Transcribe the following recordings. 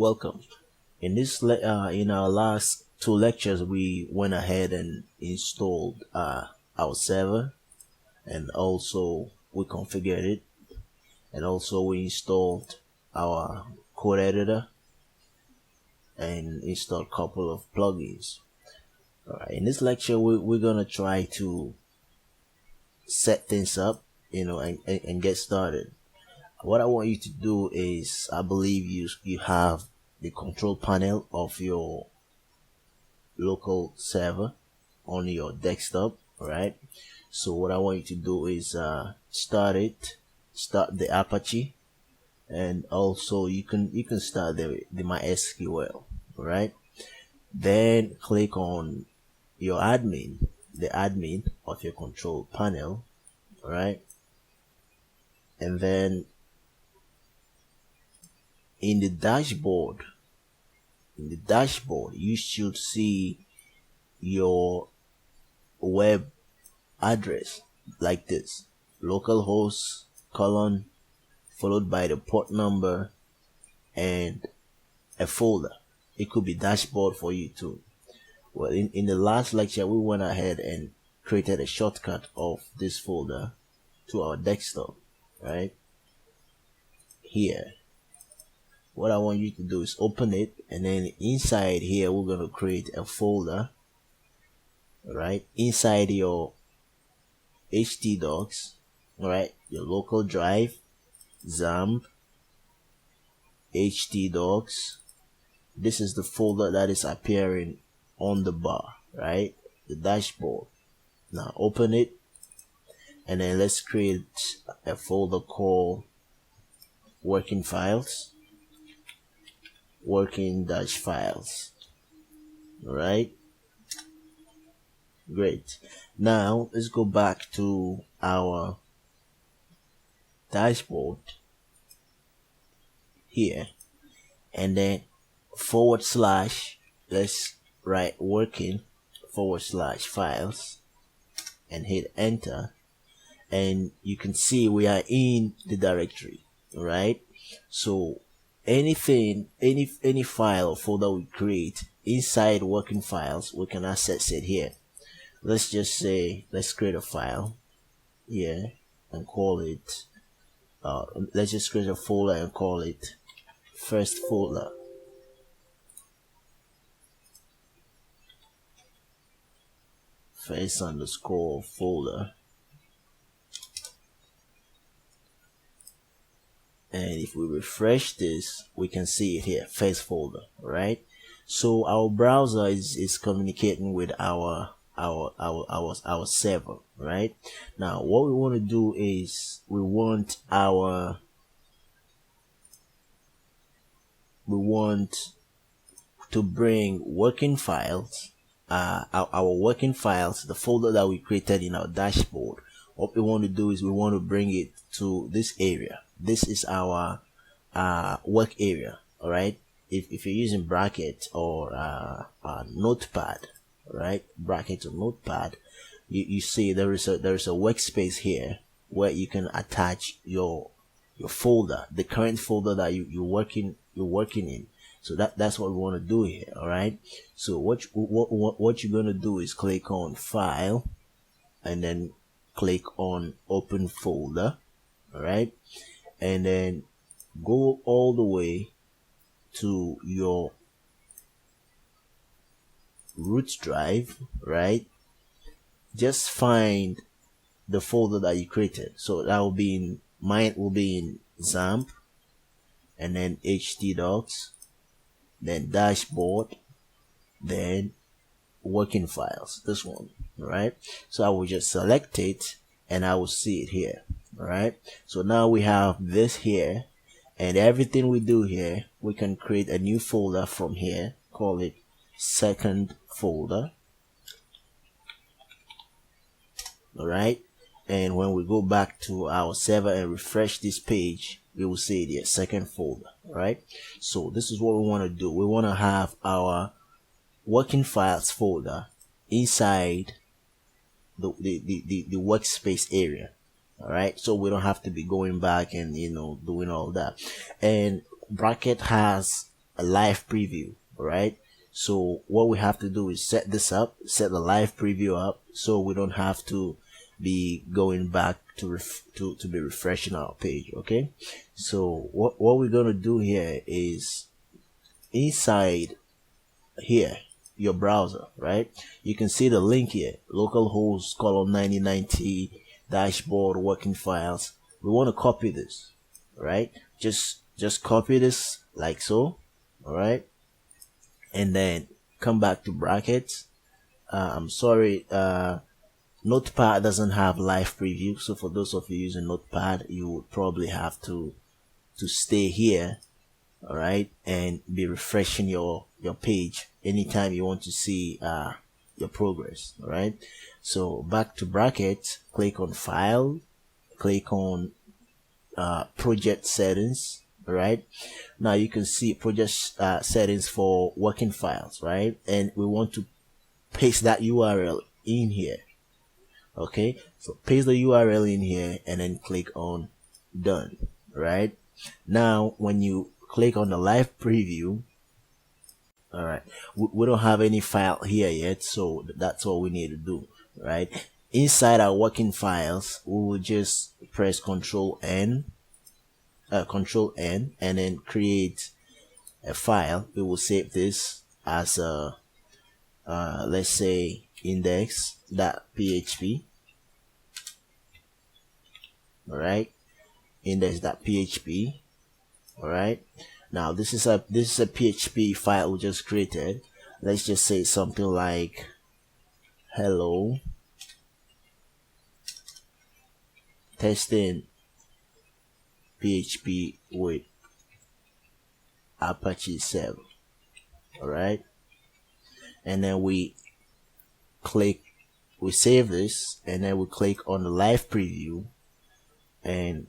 Welcome. In our last two lectures, we went ahead and installed our server, and also we configured it, and also we installed our code editor and installed a couple of plugins. Alright, in this lecture, we're gonna try to set things up, and get started. What I want you to do is, I believe you have the control panel of your local server on your desktop, right? So what I want you to do is start the Apache, and also you can start the MySQL, right? Then click on your the admin of your control panel, right? And then in the dashboard, you should see your web address like this: localhost colon followed by the port number and a folder. It could be dashboard for you too. Well, in the last lecture, we went ahead and created a shortcut of this folder to our desktop, right here. What I want you to do is open it, and then inside here we're going to create a folder, right, inside your htdocs, right, your local drive, XAMPP, htdocs. This is the folder that is appearing on the bar, right, the dashboard. Now open it, and then let's create a folder called working files, working-files. All right, great. Now let's go back to our dashboard here, and then / let's write working/files and hit enter, and you can see we are in the directory, right? So any file or folder we create inside working files, we can access it here. Let's just say, let's create a file here and call it let's just create a folder and call it first folder. First_folder. And if we refresh this, we can see it here, first folder, right? So our browser is communicating with our server, right? Now what we want to do is we want to bring working files, our working files, the folder that we created in our dashboard. What we want to do is we want to bring it to this area. This is our work area. All right, if you're using bracket or notepad, right, bracket or notepad, you see there is a workspace here where you can attach your folder, the current folder that you're working in. So that's what we want to do here. All right, so what you're going to do is click on file, and then click on open folder. All right, and then go all the way to your root drive, right? Just find the folder that you created. So that will be in, mine will be in XAMPP, and then htdocs, then dashboard, then working files, this one, right? So I will just select it, and I will see it here. All right, so now we have this here, and everything we do here, we can create a new folder from here, call it second folder. All right, and when we go back to our server and refresh this page, we will see the second folder. All right, so this is what we want to do. We want to have our working files folder inside the workspace area. All right, so we don't have to be going back and doing all that. And bracket has a live preview. All right. So what we have to do is set this up, set the live preview up, so we don't have to be going back to to be refreshing our page. Okay. So what we're gonna do here is inside here your browser, right? You can see the link here, localhost colon 9090 dashboard working files. We want to copy this, right? Just copy this like so, all right, and then come back to brackets. I'm sorry, Notepad doesn't have live preview, so for those of you using Notepad, you would probably have to stay here, all right, and be refreshing your page anytime you want to see your progress. All right, so back to brackets, click on file, click on project settings. All right, now you can see project settings for working files, right? And we want to paste that URL in here. Okay, so paste the URL in here and then click on done. Right now, when you click on the live preview, all right, we don't have any file here yet, so that's all we need to do. Right, inside our working files, we will just press Control N, and then create a file. We will save this as a let's say index.php. all right, index.php. all right, now this is a PHP file we just created. Let's just say something like hello testing PHP with Apache 7. all right, and then we save this, and then we click on the live preview, and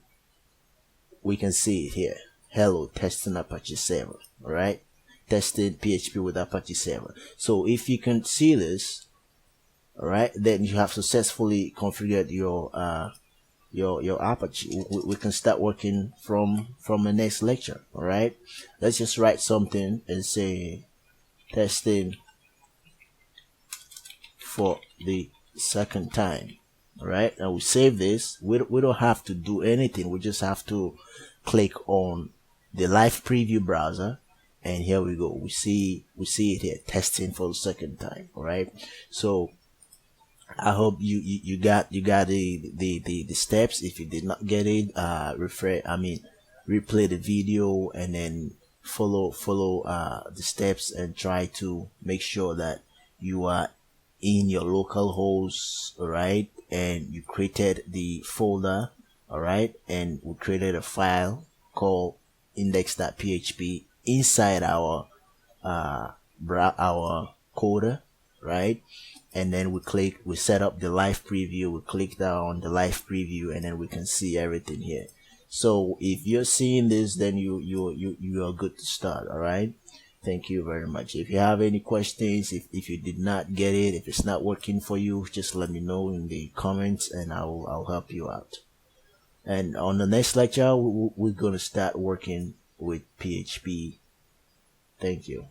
we can see it here. Hello, testing Apache 7. all right, testing PHP with Apache 7. So if you can see this, all right, then you have successfully configured your Apache. We can start working from the next lecture. All right, let's just write something and say testing for the second time. All right, now we save this. We don't have to do anything. We just have to click on the live preview browser, and here we go. We see it here, testing for the second time. All right, so I hope you got the steps. If you did not get it, replay the video and then follow the steps and try to make sure that you are in your local host. all right, and you created the folder. all right, and we created a file called index.php inside our coder, right? And then we set up the live preview. We click down on the live preview, and then we can see everything here. So if you're seeing this, then you are good to start. all right, thank you very much. If you have any questions, if you did not get it, if it's not working for you, just let me know in the comments, and I'll help you out. And on the next lecture, we're going to start working with PHP. Thank you.